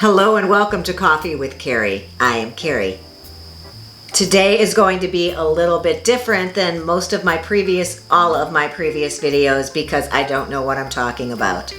Hello and welcome to Coffee with Carey. I am Carey. Today is going to be a little bit different than all of my previous videos because I don't know what I'm talking about.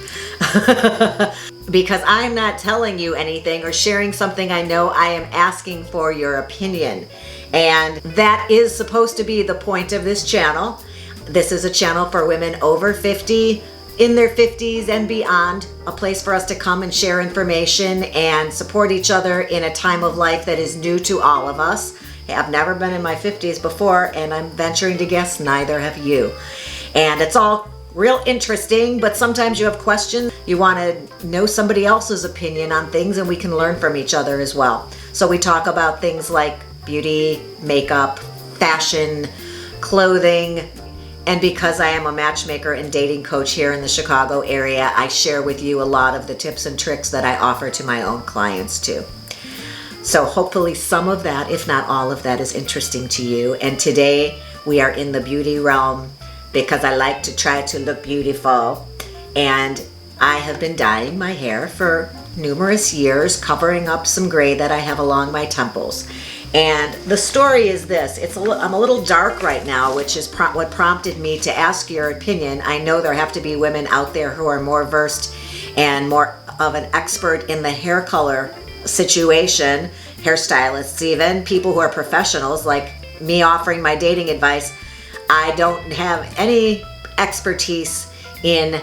Because I'm not telling you anything or sharing something I know. I am asking for your opinion. And that is supposed to be the point of this channel. This is a channel for women over 50, in their 50s and beyond, a place for us to come and share information and support each other in a time of life that is new to all of us. I've never been in my 50s before, and I'm venturing to guess neither have you. And it's all real interesting, but sometimes you have questions. You want to know somebody else's opinion on things, and we can learn from each other as well. So we talk about things like beauty, makeup, fashion, clothing. And because I am a matchmaker and dating coach here in the Chicago area, I share with you a lot of the tips and tricks that I offer to my own clients too. So hopefully some of that, if not all of that, is interesting to you. And today we are in the beauty realm because I like to try to look beautiful. And I have been dyeing my hair for numerous years, covering up some gray that I have along my temples. And the story is this: I'm a little dark right now, which is what prompted me to ask your opinion. I know there have to be women out there who are more versed and more of an expert in the hair color situation, hairstylists even, people who are professionals like me offering my dating advice. I don't have any expertise in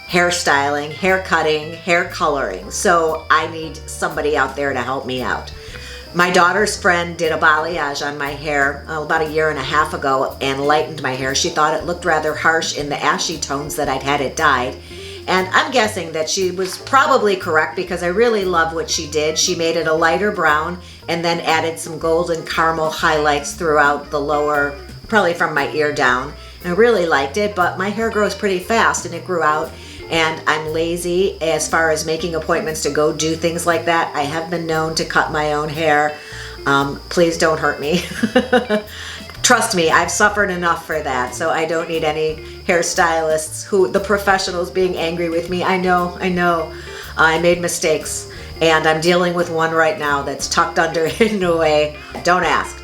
hairstyling, hair cutting, hair coloring, so I need somebody out there to help me out. My daughter's friend did a balayage on my hair about a year and a half ago and lightened my hair. She thought it looked rather harsh in the ashy tones that I'd had it dyed. And I'm guessing that she was probably correct because I really love what she did. She made it a lighter brown and then added some golden caramel highlights throughout the lower, probably from my ear down. I really liked it, but my hair grows pretty fast and it grew out. And I'm lazy as far as making appointments to go do things like that. I have been known to cut my own hair. Please don't hurt me. Trust me, I've suffered enough for that, so I don't need any hairstylists, the professionals being angry with me. I know. I made mistakes, and I'm dealing with one right now that's tucked under hidden away. Don't ask.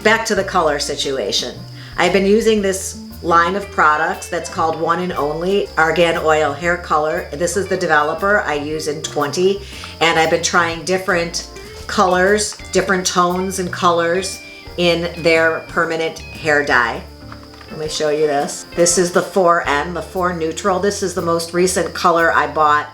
Back to the color situation. I've been using this line of products that's called One and Only Argan Oil Hair Color. This is the developer I use in 20, and I've been trying different colors, different tones and colors in their permanent hair dye. Let me show you this. This is the 4N, the 4 Neutral. This is the most recent color I bought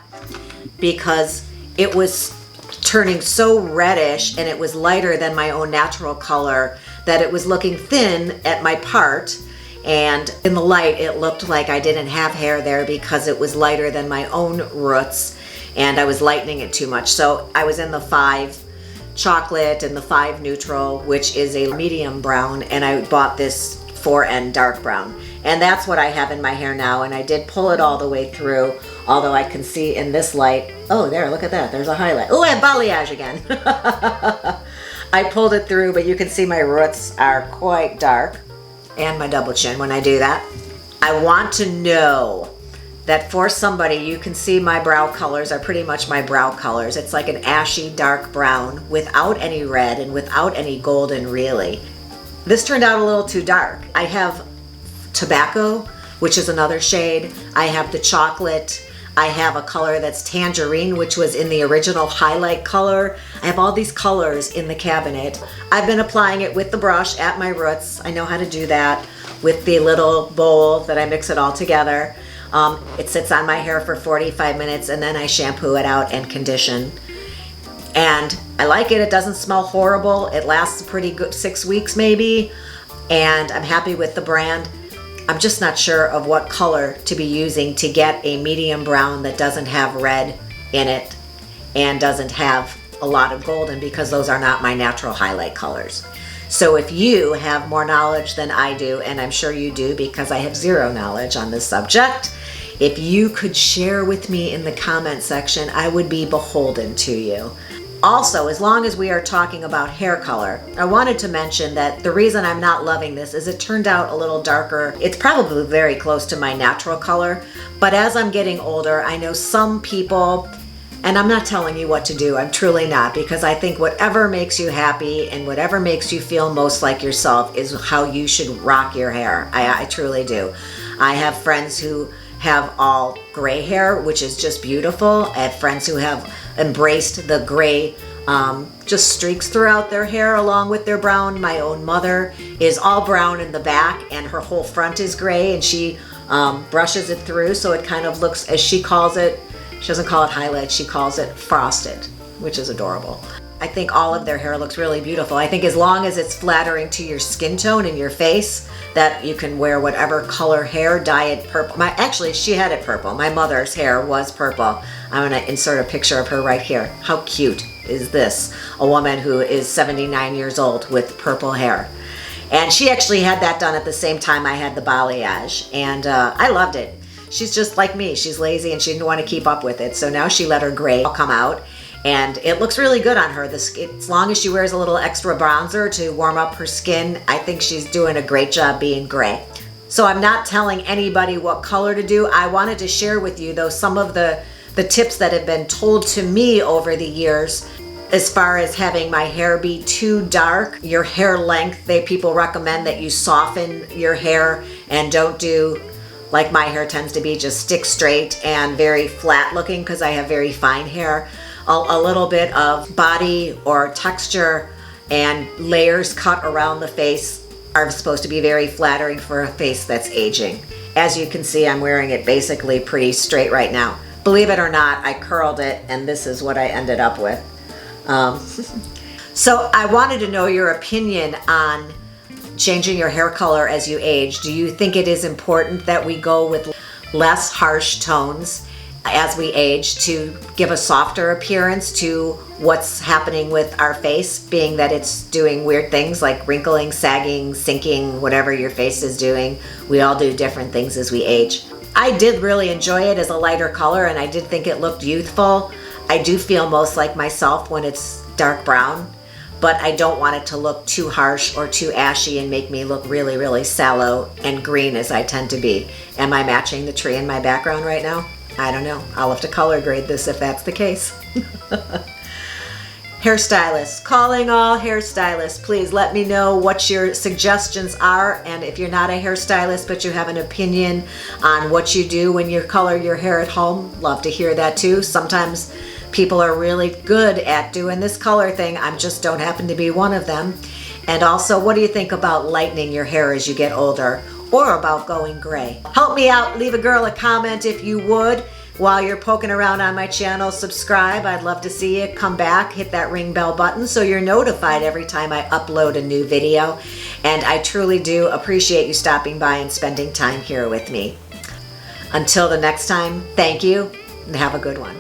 because it was turning so reddish and it was lighter than my own natural color that it was looking thin at my part. And in the light, it looked like I didn't have hair there because it was lighter than my own roots and I was lightening it too much. So I was in the 5 Chocolate and the 5 Neutral, which is a medium brown, and I bought this 4N dark brown. And that's what I have in my hair now, and I did pull it all the way through, although I can see in this light, oh there, look at that, there's a highlight. Oh, I have balayage again. I pulled it through, but you can see my roots are quite dark. And my double chin when I do that. I want to know that for somebody, you can see my brow colors are pretty much my brow colors. It's like an ashy dark brown without any red and without any golden really. This turned out a little too dark. I have tobacco, which is another shade. I have the chocolate. I have a color that's tangerine, which was in the original highlight color. I have all these colors in the cabinet. I've been applying it with the brush at my roots. I know how to do that with the little bowl that I mix it all together. It sits on my hair for 45 minutes and then I shampoo it out and condition. And I like it. It doesn't smell horrible. It lasts a pretty good 6 weeks maybe. And I'm happy with the brand. I'm just not sure of what color to be using to get a medium brown that doesn't have red in it and doesn't have a lot of golden because those are not my natural highlight colors. So if you have more knowledge than I do, and I'm sure you do because I have zero knowledge on this subject, if you could share with me in the comment section, I would be beholden to you. Also, as long as we are talking about hair color, I wanted to mention that the reason I'm not loving this is it turned out a little darker. It's probably very close to my natural color, but as I'm getting older, I know some people And I'm not telling you what to do. I'm truly not, because I think whatever makes you happy and whatever makes you feel most like yourself is how you should rock your hair. I truly do. I have friends who have all gray hair, which is just beautiful. I have friends who have embraced the gray just streaks throughout their hair along with their brown. My own mother is all brown in the back and her whole front is gray, and she brushes it through so it kind of looks, as she calls it, she doesn't call it highlight, she calls it frosted, which is adorable. I think all of their hair looks really beautiful. I think as long as it's flattering to your skin tone and your face, that you can wear whatever color hair, dye it purple. Actually, she had it purple. My mother's hair was purple. I'm gonna insert a picture of her right here. How cute is this? A woman who is 79 years old with purple hair. And she actually had that done at the same time I had the balayage, and I loved it. She's just like me. She's lazy and she didn't want to keep up with it. So now she let her gray come out, and it looks really good on her. As long as she wears a little extra bronzer to warm up her skin, I think she's doing a great job being gray. So I'm not telling anybody what color to do. I wanted to share with you, though, some of the tips that have been told to me over the years as far as having my hair be too dark. Your hair length, people recommend that you soften your hair and don't do, like my hair tends to be, just stick straight and very flat looking because I have very fine hair. A little bit of body or texture and layers cut around the face are supposed to be very flattering for a face that's aging. As you can see, I'm wearing it basically pretty straight right now. Believe it or not, I curled it and this is what I ended up with. So I wanted to know your opinion on changing your hair color as you age. Do you think it is important that we go with less harsh tones as we age to give a softer appearance to what's happening with our face, being that it's doing weird things like wrinkling, sagging, sinking, whatever your face is doing? We all do different things as we age. I did really enjoy it as a lighter color, and I did think it looked youthful. I do feel most like myself when it's dark brown, but I don't want it to look too harsh or too ashy and make me look really, really sallow and green as I tend to be. Am I matching the tree in my background right now? I don't know. I'll have to color grade this if that's the case. Hairstylists, calling all hairstylists, please let me know what your suggestions are. And if you're not a hairstylist but you have an opinion on what you do when you color your hair at home, love to hear that too. Sometimes people are really good at doing this color thing. I just don't happen to be one of them. And also, what do you think about lightening your hair as you get older, or about going gray? Help me out. Leave a girl a comment if you would. While you're poking around on my channel, subscribe. I'd love to see you. Come back, hit that ring bell button so you're notified every time I upload a new video. And I truly do appreciate you stopping by and spending time here with me. Until the next time, thank you and have a good one.